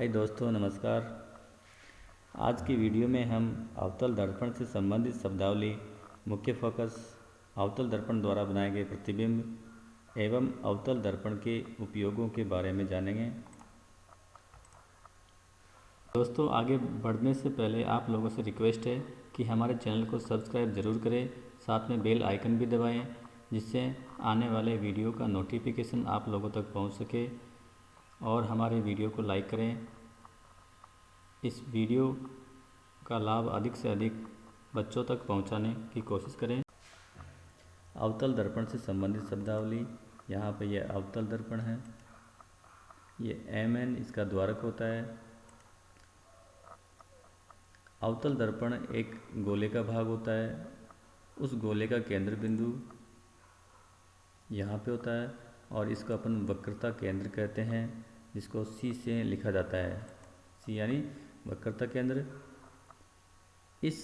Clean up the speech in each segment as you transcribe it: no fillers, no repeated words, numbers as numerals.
हाय दोस्तों, नमस्कार। आज की वीडियो में हम अवतल दर्पण से संबंधित शब्दावली, मुख्य फोकस, अवतल दर्पण द्वारा बनाए गए प्रतिबिंब एवं अवतल दर्पण के उपयोगों के बारे में जानेंगे। दोस्तों, आगे बढ़ने से पहले आप लोगों से रिक्वेस्ट है कि हमारे चैनल को सब्सक्राइब ज़रूर करें, साथ में बेल आइकन भी दबाएं, जिससे आने वाले वीडियो का नोटिफिकेशन आप लोगों तक पहुंच सके और हमारे वीडियो को लाइक करें। इस वीडियो का लाभ अधिक से अधिक बच्चों तक पहुंचाने की कोशिश करें। अवतल दर्पण से संबंधित शब्दावली, यहाँ पे यह अवतल दर्पण है। ये MN इसका द्वारक होता है। अवतल दर्पण एक गोले का भाग होता है। उस गोले का केंद्र बिंदु यहाँ पे होता है और इसको अपन वक्रता केंद्र कहते हैं, जिसको C से लिखा जाता है। C यानी वक्रता केंद्र। इस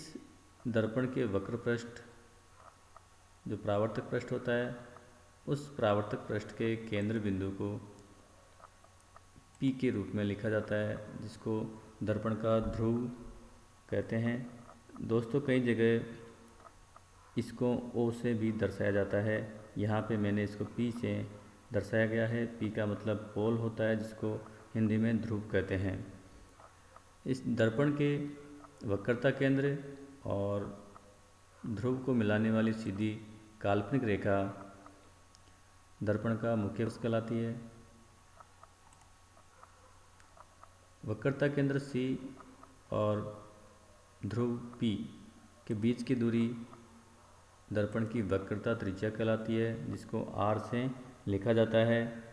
दर्पण के वक्र पृष्ठ, जो परावर्तक पृष्ठ होता है, उस परावर्तक पृष्ठ के केंद्र बिंदु को P के रूप में लिखा जाता है, जिसको दर्पण का ध्रुव कहते हैं। दोस्तों, कई जगह इसको O से भी दर्शाया जाता है। यहाँ पे मैंने इसको P से दर्शाया गया है। P का मतलब पोल होता है, जिसको हिंदी में ध्रुव कहते हैं। इस दर्पण के वक्रता केंद्र और ध्रुव को मिलाने वाली सीधी काल्पनिक रेखा दर्पण का मुख्य अक्ष कहलाती है। वक्रता केंद्र C और ध्रुव P के बीच की दूरी दर्पण की वक्रता त्रिज्या कहलाती है, जिसको R से लिखा जाता है।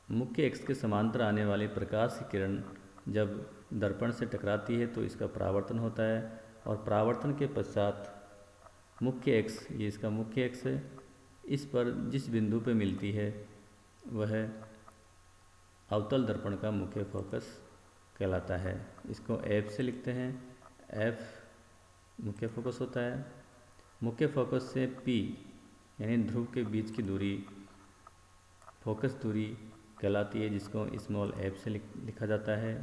मुख्य अक्ष के समांतर आने वाली प्रकाश की किरण जब दर्पण से टकराती है तो इसका परावर्तन होता है, और परावर्तन के पश्चात मुख्य अक्ष, ये इसका मुख्य अक्ष है, इस पर जिस बिंदु पे मिलती है वह अवतल दर्पण का मुख्य फोकस कहलाता है। इसको F से लिखते हैं। F मुख्य फोकस होता है। मुख्य फोकस से P यानी ध्रुव के बीच की दूरी फोकस दूरी कहलाती है, जिसको स्मॉल f से लिखा जाता है।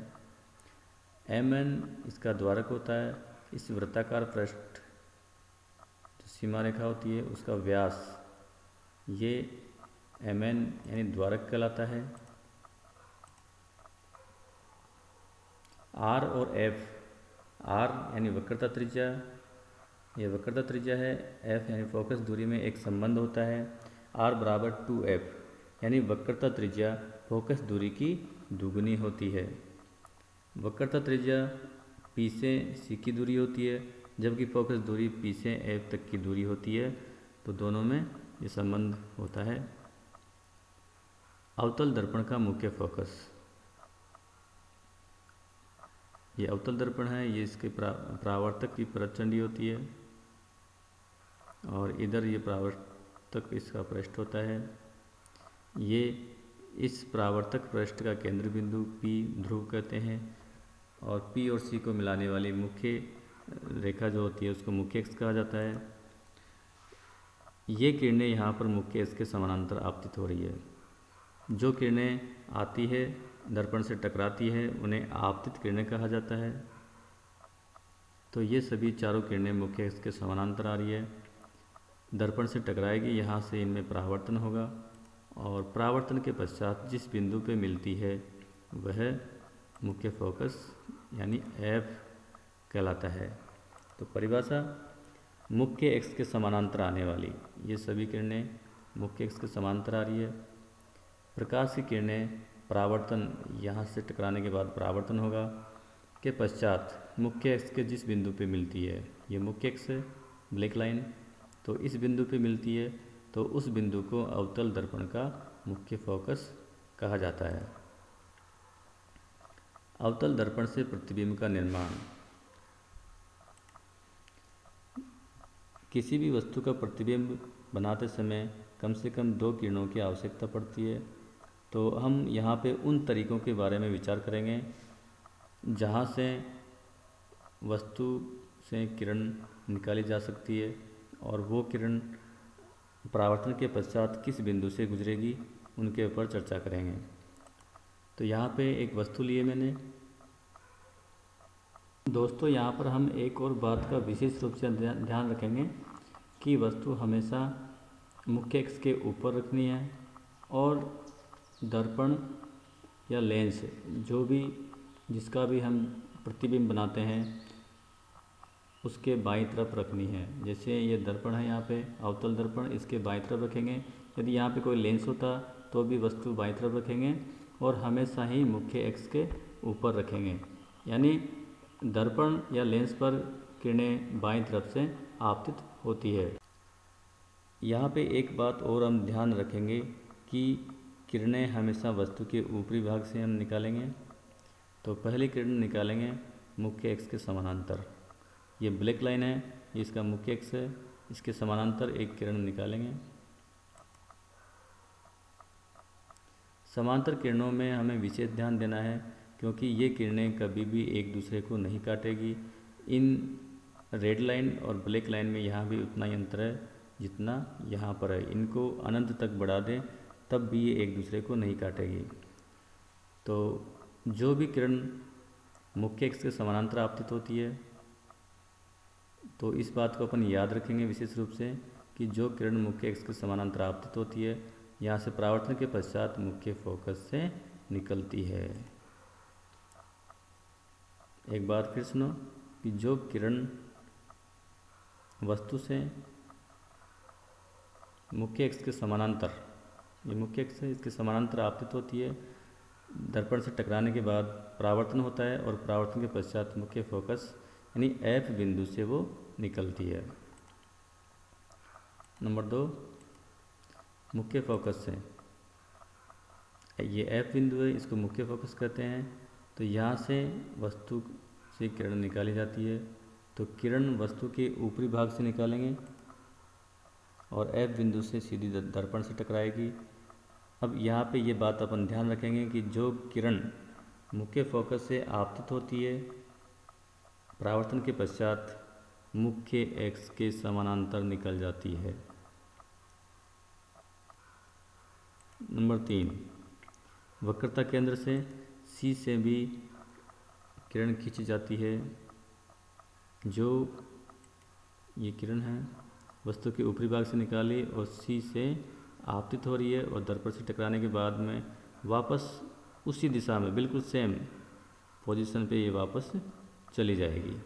MN इसका द्वारक होता है। इस वृत्ताकार पृष्ठ जो सीमा रेखा होती है उसका व्यास, ये MN यानी द्वारक कहलाता है। R और F, R यानी वक्रता त्रिज्या, ये वक्रता त्रिज्या है। F यानी फोकस दूरी में एक संबंध होता है। R बराबर 2F यानी वक्रता त्रिज्या फोकस दूरी की दुगुनी होती है। वक्रता त्रिज्या P से C की दूरी होती है, जबकि फोकस दूरी P से F तक की दूरी होती है, तो दोनों में ये संबंध होता है। अवतल दर्पण का मुख्य फोकस, ये अवतल दर्पण है। ये इसके परावर्तक की प्रचंडी होती है और इधर ये परावर्तक इसका पृष्ठ होता है। ये इस परावर्तक पृष्ठ का केंद्र बिंदु P ध्रुव कहते हैं, और P और C को मिलाने वाली मुख्य रेखा जो होती है उसको मुख्य अक्ष कहा जाता है। ये किरणें यहाँ पर मुख्य अक्ष के समानांतर आपतित हो रही है। जो किरणें आती है दर्पण से टकराती है उन्हें आपतित किरणें कहा जाता है। तो ये सभी चारों किरणें मुख्य अक्ष के समानांतर आ रही है, दर्पण से टकराएगी, यहाँ से इनमें परावर्तन होगा, और परावर्तन के पश्चात जिस बिंदु पे मिलती है वह मुख्य फोकस यानी F कहलाता है। तो परिभाषा, मुख्य अक्ष के समानांतर आने वाली ये सभी किरणें मुख्य अक्ष के समानांतर आ रही है। प्रकाश की किरणें परावर्तन, यहाँ से टकराने के बाद परावर्तन होगा, के पश्चात मुख्य अक्ष के जिस बिंदु पे मिलती है, ये मुख्य अक्ष है, ब्लैक लाइन, तो इस बिंदु पे मिलती है तो उस बिंदु को अवतल दर्पण का मुख्य फोकस कहा जाता है। अवतल दर्पण से प्रतिबिंब का निर्माण। किसी भी वस्तु का प्रतिबिंब बनाते समय कम से कम 2 किरणों की आवश्यकता पड़ती है। तो हम यहाँ पे उन तरीकों के बारे में विचार करेंगे जहाँ से वस्तु से किरण निकाली जा सकती है, और वो किरण परावर्तन के पश्चात किस बिंदु से गुजरेगी उनके ऊपर चर्चा करेंगे। तो यहाँ पे एक वस्तु ली है मैंने। दोस्तों यहाँ पर हम एक और बात का विशेष रूप से ध्यान रखेंगे कि वस्तु हमेशा मुख्य अक्ष के ऊपर रखनी है और दर्पण या लेंस जो भी जिसका भी हम प्रतिबिंब बनाते हैं उसके बाईं तरफ रखनी है। जैसे ये दर्पण है, यहाँ पे अवतल दर्पण, इसके बाईं तरफ रखेंगे। यदि यहाँ पे कोई लेंस होता तो भी वस्तु बाईं तरफ रखेंगे और हमेशा ही मुख्य अक्ष के ऊपर रखेंगे। यानी दर्पण या लेंस पर किरणें बाईं तरफ से आपतित होती है। यहाँ पे एक बात और हम ध्यान रखेंगे कि किरणें हमेशा वस्तु के ऊपरी भाग से हम निकालेंगे। तो पहली किरण निकालेंगे मुख्य अक्ष के समानांतर। ये ब्लैक लाइन है, ये इसका मुख्य अक्ष है, इसके समानांतर एक किरण निकालेंगे। समांतर किरणों में हमें विशेष ध्यान देना है क्योंकि ये किरणें कभी भी एक दूसरे को नहीं काटेगी। इन रेड लाइन और ब्लैक लाइन में यहाँ भी उतना ही अंतर है जितना यहाँ पर है। इनको अनंत तक बढ़ा दें तब भी ये एक दूसरे को नहीं काटेगी। तो जो भी किरण मुख्य अक्ष के समानांतर आपतित होती है तो इस बात को अपन याद रखेंगे विशेष रूप से कि जो किरण मुख्य अक्ष के समानांतर आपतित होती है यहाँ से परावर्तन के पश्चात मुख्य फोकस से निकलती है। एक बात फिर सुनो कि जो किरण वस्तु से मुख्य अक्ष के समानांतर, ये मुख्य अक्ष है, इसके समानांतर आपतित होती है, दर्पण से टकराने के बाद परावर्तन होता है और परावर्तन के पश्चात मुख्य फोकस यानी F बिंदु से वो निकलती है। नंबर 2, मुख्य फोकस से, ये F बिंदु है, इसको मुख्य फोकस कहते हैं। तो यहाँ से वस्तु से किरण निकाली जाती है। तो किरण वस्तु के ऊपरी भाग से निकालेंगे और F बिंदु से सीधी दर्पण से टकराएगी। अब यहाँ पे ये बात अपन ध्यान रखेंगे कि जो किरण मुख्य फोकस से आपतित होती है परावर्तन के पश्चात मुख्य अक्ष के समानांतर निकल जाती है। नंबर 3, वक्रता केंद्र से C से भी किरण खींची जाती है। जो ये किरण है वस्तु के ऊपरी भाग से निकाली और C से आपतित हो रही है और दर्पण से टकराने के बाद में वापस उसी दिशा में बिल्कुल सेम पोजीशन पे ये वापस चली जाएगी।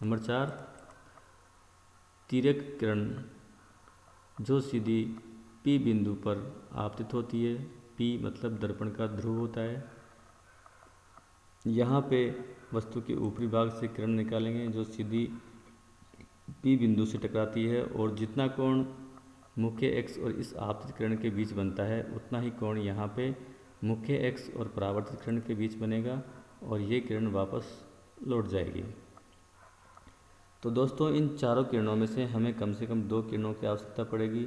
नंबर 4, तिर्यक किरण जो सीधी P बिंदु पर आपतित होती है। P मतलब दर्पण का ध्रुव होता है। यहाँ पे वस्तु के ऊपरी भाग से किरण निकालेंगे जो सीधी P बिंदु से टकराती है और जितना कोण मुख्य अक्ष और इस आपतित किरण के बीच बनता है उतना ही कोण यहाँ पे मुख्य अक्ष और परावर्तित किरण के बीच बनेगा और ये किरण वापस लौट जाएगी। तो दोस्तों इन चारों किरणों में से हमें कम से कम 2 किरणों की आवश्यकता पड़ेगी।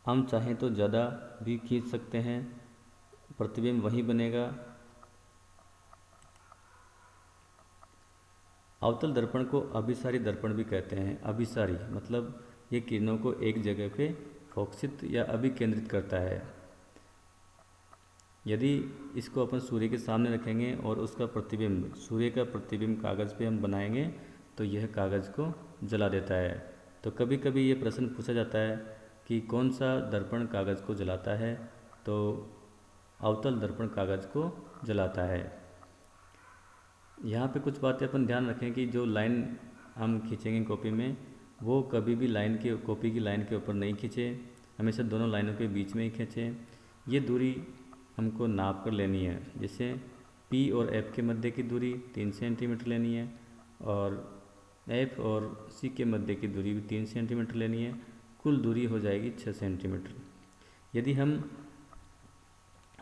हम चाहें तो ज़्यादा भी खींच सकते हैं, प्रतिबिंब वहीं बनेगा। अवतल दर्पण को अभिसारी दर्पण भी कहते हैं। अभिसारी मतलब ये किरणों को एक जगह पे फोकसित या अभिकेंद्रित करता है। यदि इसको अपन सूर्य के सामने रखेंगे और उसका प्रतिबिंब सूर्य का प्रतिबिंब कागज़ पे हम बनाएंगे तो यह कागज़ को जला देता है। तो कभी कभी ये प्रश्न पूछा जाता है कि कौन सा दर्पण कागज़ को जलाता है, तो अवतल दर्पण कागज़ को जलाता है। यहाँ पे कुछ बातें अपन ध्यान रखें कि जो लाइन हम खींचेंगे कॉपी में वो कभी भी कॉपी की लाइन के ऊपर नहीं खींचे, हमेशा दोनों लाइनों के बीच में ही खींचें। ये दूरी हमको नाप कर लेनी है। जैसे P और F के मध्य की दूरी 3 सेंटीमीटर लेनी है और F और C के मध्य की दूरी भी 3 सेंटीमीटर लेनी है। कुल दूरी हो जाएगी 6 सेंटीमीटर। यदि हम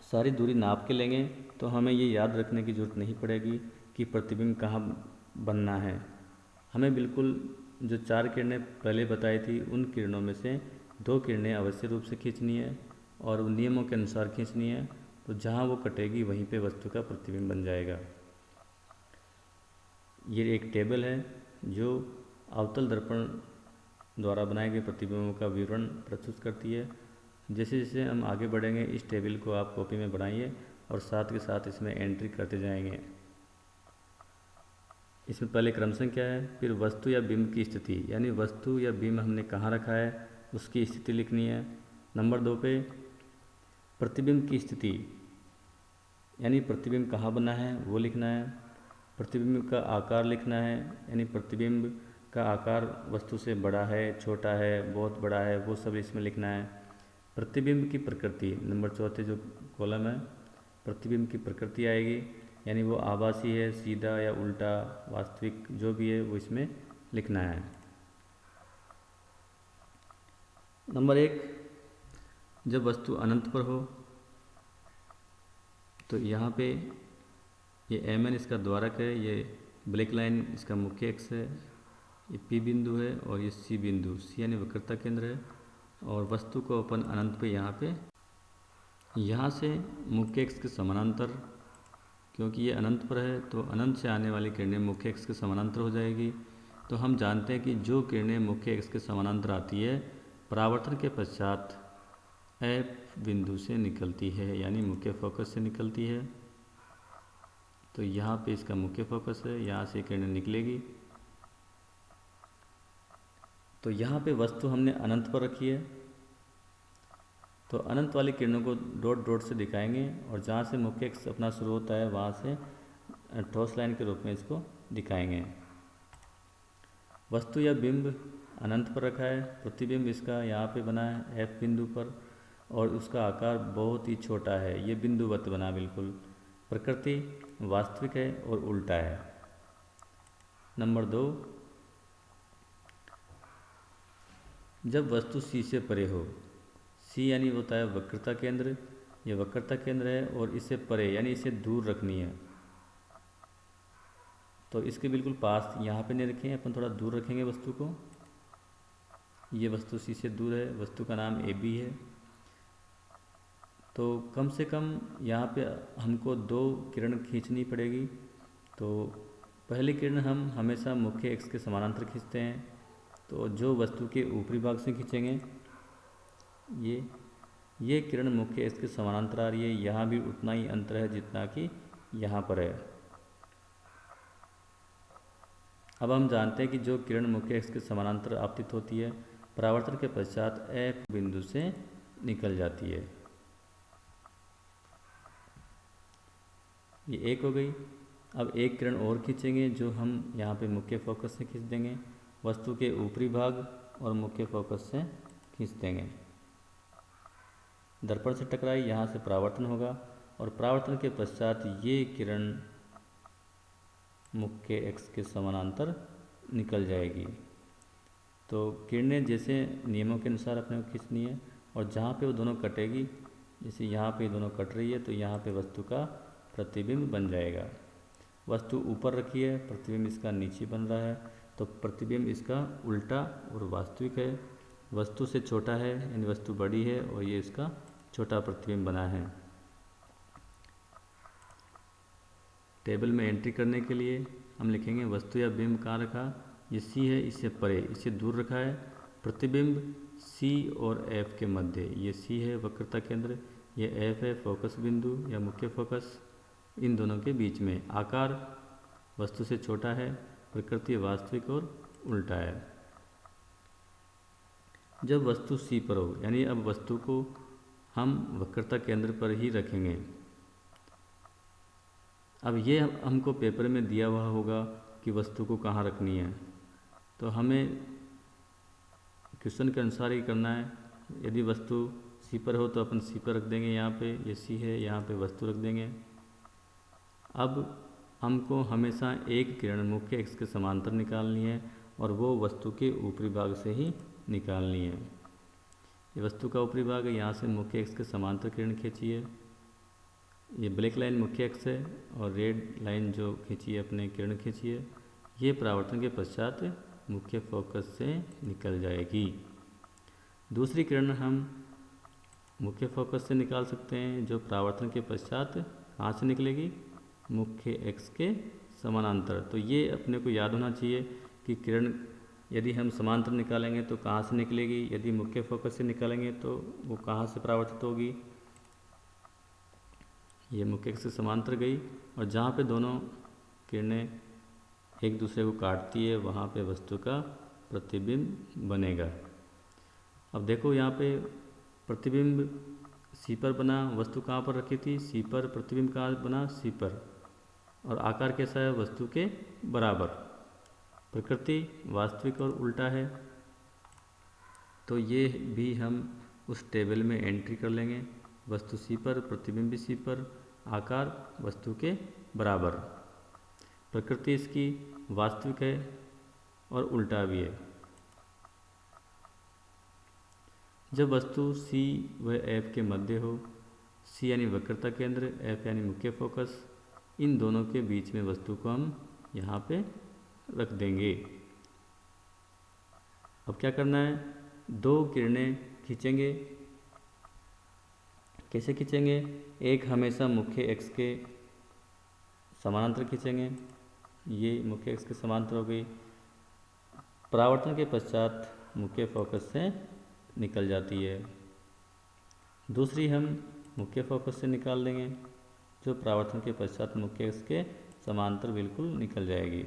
सारी दूरी नाप के लेंगे तो हमें ये याद रखने की ज़रूरत नहीं पड़ेगी कि प्रतिबिंब कहाँ बनना है। हमें बिल्कुल जो 4 किरणें पहले बताई थी उन किरणों में से 2 किरणें अवश्य रूप से खींचनी है और उन नियमों के अनुसार खींचनी है। तो जहाँ वो कटेगी वहीं पे वस्तु का प्रतिबिंब बन जाएगा। ये एक टेबल है जो अवतल दर्पण द्वारा बनाए गए प्रतिबिंबों का विवरण प्रस्तुत करती है। जैसे जैसे हम आगे बढ़ेंगे इस टेबल को आप कॉपी में बनाइए और साथ के साथ इसमें एंट्री करते जाएंगे। इसमें पहले क्रमशः क्या है, फिर वस्तु या बिंब की स्थिति, यानी वस्तु या बिंब हमने कहाँ रखा है उसकी स्थिति लिखनी है। नंबर 2 पे प्रतिबिंब की स्थिति, यानी प्रतिबिंब कहाँ बना है वो लिखना है। प्रतिबिंब का आकार लिखना है, यानी प्रतिबिंब का आकार वस्तु से बड़ा है, छोटा है, बहुत बड़ा है, वो सब इसमें लिखना है। प्रतिबिंब की प्रकृति, नंबर 4 जो कॉलम है, प्रतिबिंब की प्रकृति आएगी, यानी वो आभासी है, सीधा या उल्टा, वास्तविक, जो भी है वो इसमें लिखना है। नंबर 1, जब वस्तु अनंत पर हो तो यहाँ पे ये mn इसका द्वारक है, ये ब्लैक लाइन इसका मुख्य अक्ष है, ये P बिंदु है और ये C बिंदु, C यानी वक्रता केंद्र है। और वस्तु को अपन अनंत पे यहाँ से मुख्य अक्ष के समानांतर, क्योंकि ये अनंत पर है तो अनंत से आने वाली किरणें मुख्य अक्ष के समानांतर हो जाएगी। तो हम जानते हैं कि जो किरणें मुख्य अक्ष के समानांतर आती है परावर्तन के पश्चात F बिंदु से निकलती है, यानी मुख्य फोकस से निकलती है। तो यहाँ पे इसका मुख्य फोकस है, यहाँ से किरणें निकलेगी। तो यहाँ पे वस्तु हमने अनंत पर रखी है, तो अनंत वाली किरणों को डॉट डॉट से दिखाएंगे और जहाँ से मुख्य अक्ष अपना शुरू होता है वहाँ से ठोस लाइन के रूप में इसको दिखाएंगे। वस्तु या बिंब अनंत पर रखा है, प्रतिबिंब इसका यहाँ पे बना है F बिंदु पर और उसका आकार बहुत ही छोटा है, ये बिंदुवत बना बिल्कुल। प्रकृति वास्तविक है और उल्टा है। नंबर 2, जब वस्तु C से परे हो, C यानी होता है वक्रता केंद्र, ये वक्रता केंद्र है और इससे परे यानी इसे दूर रखनी है। तो इसके बिल्कुल पास यहाँ पे नहीं रखें, अपन थोड़ा दूर रखेंगे वस्तु को। ये वस्तु C से दूर है, वस्तु का नाम AB है। तो कम से कम यहाँ पे हमको 2 किरण खींचनी पड़ेगी। तो पहली किरण हम हमेशा मुख्य अक्ष के समानांतर खींचते हैं, तो जो वस्तु के ऊपरी भाग से खींचेंगे ये किरण मुख्य अक्ष के समानांतर आ रही है, यहाँ भी उतना ही अंतर है जितना कि यहाँ पर है। अब हम जानते हैं कि जो किरण मुख्य अक्ष के समानांतर आपतित होती है परावर्तन के पश्चात F बिंदु से निकल जाती है। ये एक हो गई। अब एक किरण और खींचेंगे जो हम यहाँ पे मुख्य फोकस से खींच देंगे, वस्तु के ऊपरी भाग और मुख्य फोकस से खींच देंगे। दर्पण से टकराई, यहाँ से परावर्तन होगा और परावर्तन के पश्चात ये किरण मुख्य अक्ष के समानांतर निकल जाएगी। तो किरणें जैसे नियमों के अनुसार अपने को खींचनी है और जहाँ पे वो दोनों कटेगी, जैसे यहाँ पे दोनों कट रही है तो यहाँ पे वस्तु का प्रतिबिंब बन जाएगा। वस्तु ऊपर रखी है, प्रतिबिंब इसका नीचे बन रहा है, तो प्रतिबिंब इसका उल्टा और वास्तविक है। वस्तु से छोटा है यानी वस्तु बड़ी है और ये इसका छोटा प्रतिबिंब बना है। टेबल में एंट्री करने के लिए हम लिखेंगे वस्तु या बिंब कहाँ रखा, ये C है, इससे परे, इससे दूर रखा है। प्रतिबिंब C और F के मध्य, ये C है वक्रता केंद्र, ये F है फोकस बिंदु या मुख्य फोकस, इन दोनों के बीच में। आकार वस्तु से छोटा है, प्रकृति वास्तविक और उल्टा है। जब वस्तु C पर हो, यानी अब वस्तु को हम वक्रता केंद्र पर ही रखेंगे। अब ये हमको पेपर में दिया हुआ होगा कि वस्तु को कहाँ रखनी है, तो हमें क्वेश्चन के अनुसार ही करना है। यदि वस्तु C पर हो तो अपन C पर रख देंगे, यहाँ पे ये C है, यहाँ पे वस्तु रख देंगे। अब हमको हमेशा एक किरण मुख्य अक्ष के समांतर निकालनी है और वो वस्तु के ऊपरी भाग से ही निकालनी है। ये वस्तु का ऊपरी भाग है, यहाँ से मुख्य अक्ष के समांतर किरण खींचिए। ये ब्लैक लाइन मुख्य अक्ष है और रेड लाइन जो खींचिए अपने किरण खींचिए। ये परावर्तन के पश्चात मुख्य फोकस से निकल जाएगी। दूसरी किरण हम मुख्य फोकस से निकाल सकते हैं जो परावर्तन के पश्चात कहाँ से निकलेगी, मुख्य अक्ष के समानांतर। तो ये अपने को याद होना चाहिए कि किरण यदि हम समांतर निकालेंगे तो कहाँ से निकलेगी, यदि मुख्य फोकस से निकालेंगे तो वो कहाँ से परावर्तित होगी। ये मुख्य अक्ष के समांतर गई और जहाँ पे दोनों किरणें एक दूसरे को काटती है वहाँ पे वस्तु का प्रतिबिंब बनेगा। अब देखो यहाँ पे प्रतिबिंब सी पर बना, वस्तु कहाँ पर रखी थी, सी पर, प्रतिबिंब कहाँ बना, सी पर, और आकार कैसा है, वस्तु के बराबर। प्रकृति वास्तविक और उल्टा है, तो ये भी हम उस टेबल में एंट्री कर लेंगे। वस्तु सी पर, प्रतिबिंब सी पर, आकार वस्तु के बराबर। प्रकृति इसकी वास्तविक है और उल्टा भी है। जब वस्तु सी व एफ के मध्य हो, सी यानी वक्रता केंद्र, एफ यानी मुख्य फोकस, इन दोनों के बीच में वस्तु को हम यहाँ पे रख देंगे। अब क्या करना है, दो किरणें खींचेंगे। कैसे खींचेंगे, एक हमेशा मुख्य अक्ष के समानांतर खींचेंगे, ये मुख्य अक्ष के समांतर हो गई। परावर्तन के पश्चात मुख्य फोकस से निकल जाती है। दूसरी हम मुख्य फोकस से निकाल देंगे, जो परावर्तन के पश्चात मुख्य अक्ष के समांतर बिल्कुल निकल जाएगी।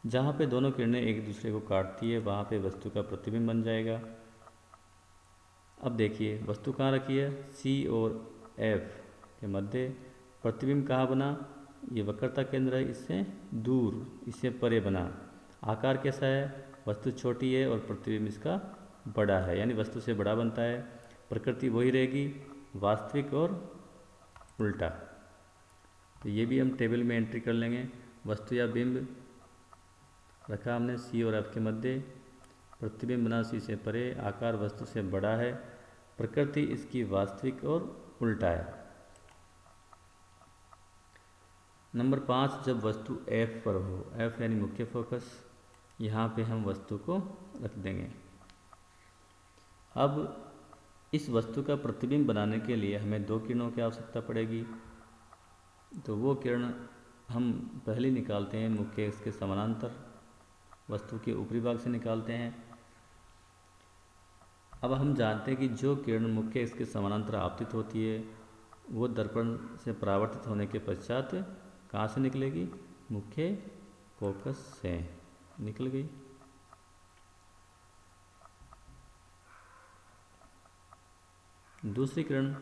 जहाँ पे दोनों किरणें एक दूसरे को काटती है वहाँ पे वस्तु का प्रतिबिंब बन जाएगा। अब देखिए वस्तु कहाँ रखी है, सी और एफ के मध्य। प्रतिबिंब कहाँ बना, ये वक्रता केंद्र है, इससे दूर, इससे परे बना। आकार कैसा है, वस्तु छोटी है और प्रतिबिंब इसका बड़ा है, यानी वस्तु से बड़ा बनता है। प्रकृति वही रहेगी, वास्तविक और उल्टा। तो ये भी हम टेबल में एंट्री कर लेंगे। वस्तु या बिंब रखा हमने सी और एफ के मध्य, प्रतिबिंब बना सी से परे, आकार वस्तु से बड़ा है, प्रकृति इसकी वास्तविक और उल्टा है। नंबर 5, जब वस्तु एफ पर हो, एफ यानी मुख्य फोकस, यहाँ पे हम वस्तु को रख देंगे। अब इस वस्तु का प्रतिबिंब बनाने के लिए हमें दो किरणों की आवश्यकता पड़ेगी। तो वो किरण हम पहले निकालते हैं मुख्य अक्ष के समानांतर, वस्तु के ऊपरी भाग से निकालते हैं। अब हम जानते हैं कि जो किरण मुख्य अक्ष के समानांतर आपतित होती है वो दर्पण से परावर्तित होने के पश्चात कहाँ से निकलेगी, मुख्य फोकस से निकल गई। दूसरी किरण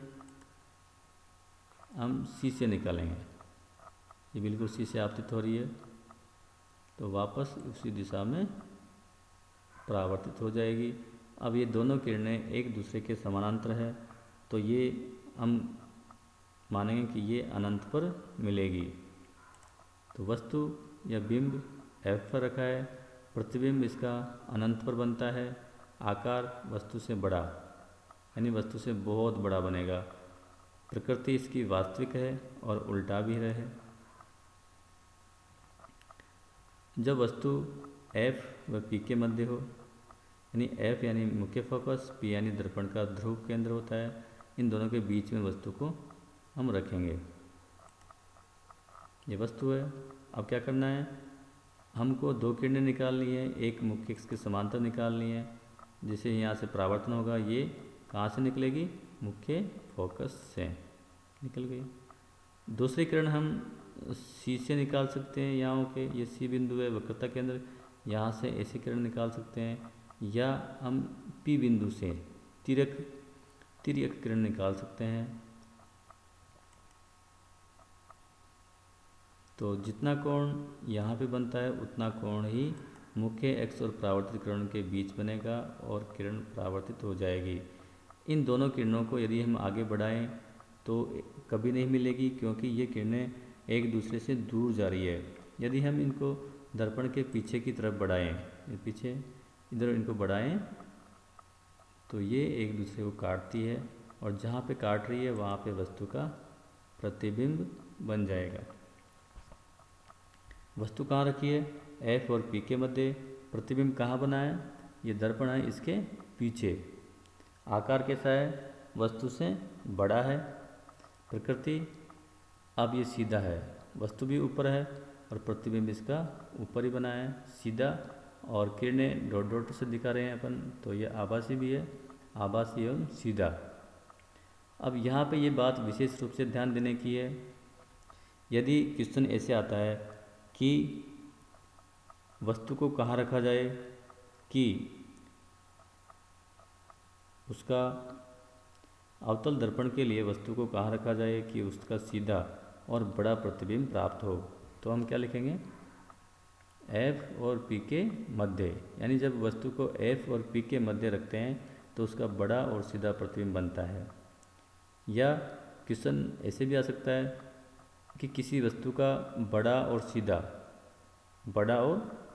हम सी से निकालेंगे, ये बिल्कुल सी से आपतित हो रही है तो वापस उसी दिशा में परावर्तित हो जाएगी। अब ये दोनों किरणें एक दूसरे के समानांतर है तो ये हम मानेंगे कि ये अनंत पर मिलेगी। तो वस्तु या बिंब एफ पर रखा है, प्रतिबिंब इसका अनंत पर बनता है, आकार वस्तु से बड़ा यानी वस्तु से बहुत बड़ा बनेगा। प्रकृति इसकी वास्तविक है और उल्टा भी रहे। जब वस्तु F व P के मध्य हो, यानी F यानी मुख्य फोकस, P यानी दर्पण का ध्रुव केंद्र होता है, इन दोनों के बीच में वस्तु को हम रखेंगे। ये वस्तु है। अब क्या करना है, हमको दो किरणें निकालनी है, एक मुख्य अक्ष के समांतर निकालनी है, जिसे यहाँ से परावर्तन होगा। ये कहाँ से निकलेगी, मुख्य फोकस से निकल गई। दूसरी किरण हम सी से निकाल सकते हैं, यहाँ के ये सी बिंदु है वक्रता केंद्र, यहाँ से ऐसी किरण निकाल सकते हैं, या हम पी बिंदु से तिर्यक किरण निकाल सकते हैं। तो जितना कोण यहाँ पे बनता है उतना कोण ही मुख्य अक्ष और परावर्तित किरण के बीच बनेगा और किरण परावर्तित हो जाएगी। इन दोनों किरणों को यदि हम आगे बढ़ाएं तो कभी नहीं मिलेगी, क्योंकि ये किरणें एक दूसरे से दूर जा रही है। यदि हम इनको दर्पण के पीछे की तरफ बढ़ाएं, पीछे इधर इनको बढ़ाएं तो ये एक दूसरे को काटती है और जहाँ पे काट रही है वहाँ पे वस्तु का प्रतिबिंब बन जाएगा। वस्तु कहाँ रखी है, F और P के मध्य। प्रतिबिंब कहाँ बना है, ये दर्पण है इसके पीछे। आकार कैसा है, वस्तु से बड़ा है। प्रकृति अब ये सीधा है, वस्तु भी ऊपर है और प्रतिबिंब इसका ऊपर ही बना है सीधा, और किरणें डॉट डॉट से दिखा रहे हैं अपन, तो ये आभासी भी है, आभासी एवं सीधा। अब यहाँ पे ये बात विशेष रूप से ध्यान देने की है, यदि क्वेश्चन ऐसे आता है कि वस्तु को कहाँ रखा जाए कि उसका अवतल दर्पण के लिए वस्तु को कहाँ रखा जाए कि उसका सीधा और बड़ा प्रतिबिंब प्राप्त हो, तो हम क्या लिखेंगे, F और P के मध्य। यानी जब वस्तु को F और P के मध्य रखते हैं तो उसका बड़ा और सीधा प्रतिबिंब बनता है। या क्वेश्चन ऐसे भी आ सकता है कि किसी वस्तु का बड़ा और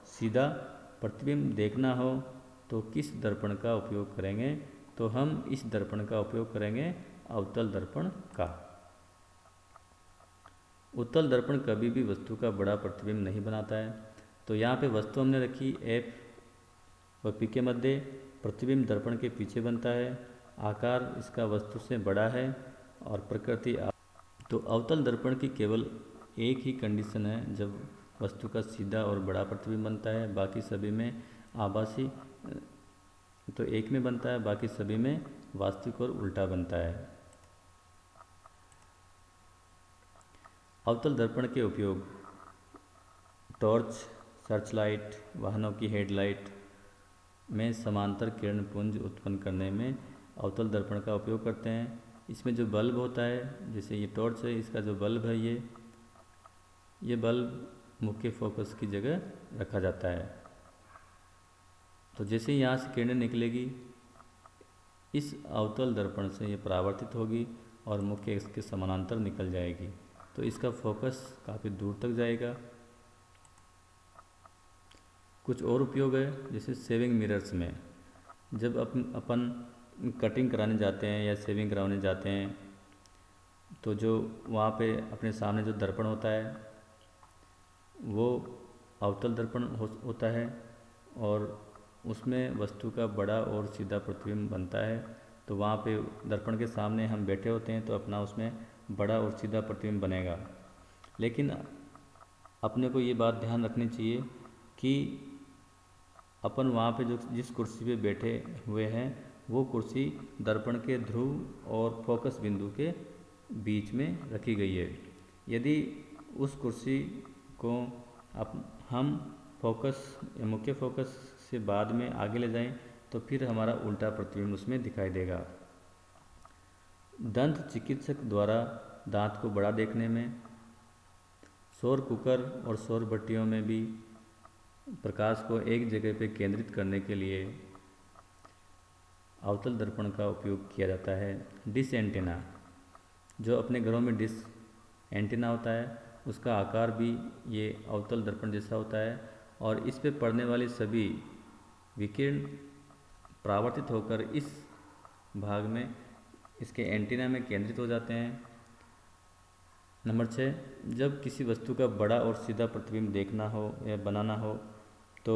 सीधा प्रतिबिंब देखना हो तो किस दर्पण का उपयोग करेंगे, तो हम इस दर्पण का उपयोग करेंगे अवतल दर्पण का। उत्तल दर्पण कभी भी वस्तु का बड़ा प्रतिबिंब नहीं बनाता है। तो यहाँ पे वस्तु हमने रखी F और P के मध्य, प्रतिबिंब दर्पण के पीछे बनता है, आकार इसका वस्तु से बड़ा है और प्रकृति। तो अवतल दर्पण की केवल एक ही कंडीशन है जब वस्तु का सीधा और बड़ा प्रतिबिंब बनता है, बाकी सभी में आभासी, तो एक में बनता है, बाकी सभी में वास्तविक और उल्टा बनता है। अवतल दर्पण के उपयोग टॉर्च, सर्च लाइट, वाहनों की हेडलाइट में समांतर किरण पुंज उत्पन्न करने में अवतल दर्पण का उपयोग करते हैं। इसमें जो बल्ब होता है, जैसे ये टॉर्च है, इसका जो बल्ब है ये बल्ब मुख्य फोकस की जगह रखा जाता है। तो जैसे यहाँ से किरणें निकलेगी इस अवतल दर्पण से ये परावर्तित होगी और मुख्य इसके समानांतर निकल जाएगी, तो इसका फोकस काफ़ी दूर तक जाएगा। कुछ और उपयोग है, जैसे सेविंग मिरर्स में जब अपन कटिंग कराने जाते हैं या सेविंग कराने जाते हैं तो जो वहाँ पे अपने सामने जो दर्पण होता है वो अवतल दर्पण होता है और उसमें वस्तु का बड़ा और सीधा प्रतिबिंब बनता है। तो वहाँ पे दर्पण के सामने हम बैठे होते हैं तो अपना उसमें बड़ा और सीधा प्रतिबिंब बनेगा। लेकिन अपने को ये बात ध्यान रखनी चाहिए कि अपन वहाँ पे जो जिस कुर्सी पे बैठे हुए हैं वो कुर्सी दर्पण के ध्रुव और फोकस बिंदु के बीच में रखी गई है। यदि उस कुर्सी को हम मुख्य फोकस से बाद में आगे ले जाएं तो फिर हमारा उल्टा प्रतिबिंब उसमें दिखाई देगा। दंत चिकित्सक द्वारा दांत को बड़ा देखने में, सौर कुकर और सौर भट्टियों में भी प्रकाश को एक जगह पर केंद्रित करने के लिए अवतल दर्पण का उपयोग किया जाता है। डिश एंटीना, जो अपने घरों में डिश एंटीना होता है उसका आकार भी ये अवतल दर्पण जैसा होता है और इस पे पड़ने वाली सभी विकिरण परावर्तित होकर इस भाग में इसके एंटीना में केंद्रित हो जाते हैं। नंबर 6, जब किसी वस्तु का बड़ा और सीधा प्रतिबिंब देखना हो या बनाना हो तो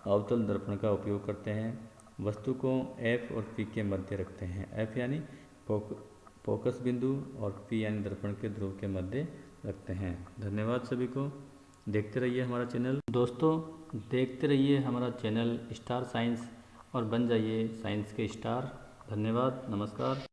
अवतल दर्पण का उपयोग करते हैं। वस्तु को F और P के मध्य रखते हैं। F यानी फोकस बिंदु और P यानी दर्पण के ध्रुव के मध्य रखते हैं। धन्यवाद सभी को, देखते रहिए हमारा चैनल। दोस्तों देखते रहिए हमारा चैनल स्टार साइंस और बन जाइए साइंस के स्टार। धन्यवाद, नमस्कार।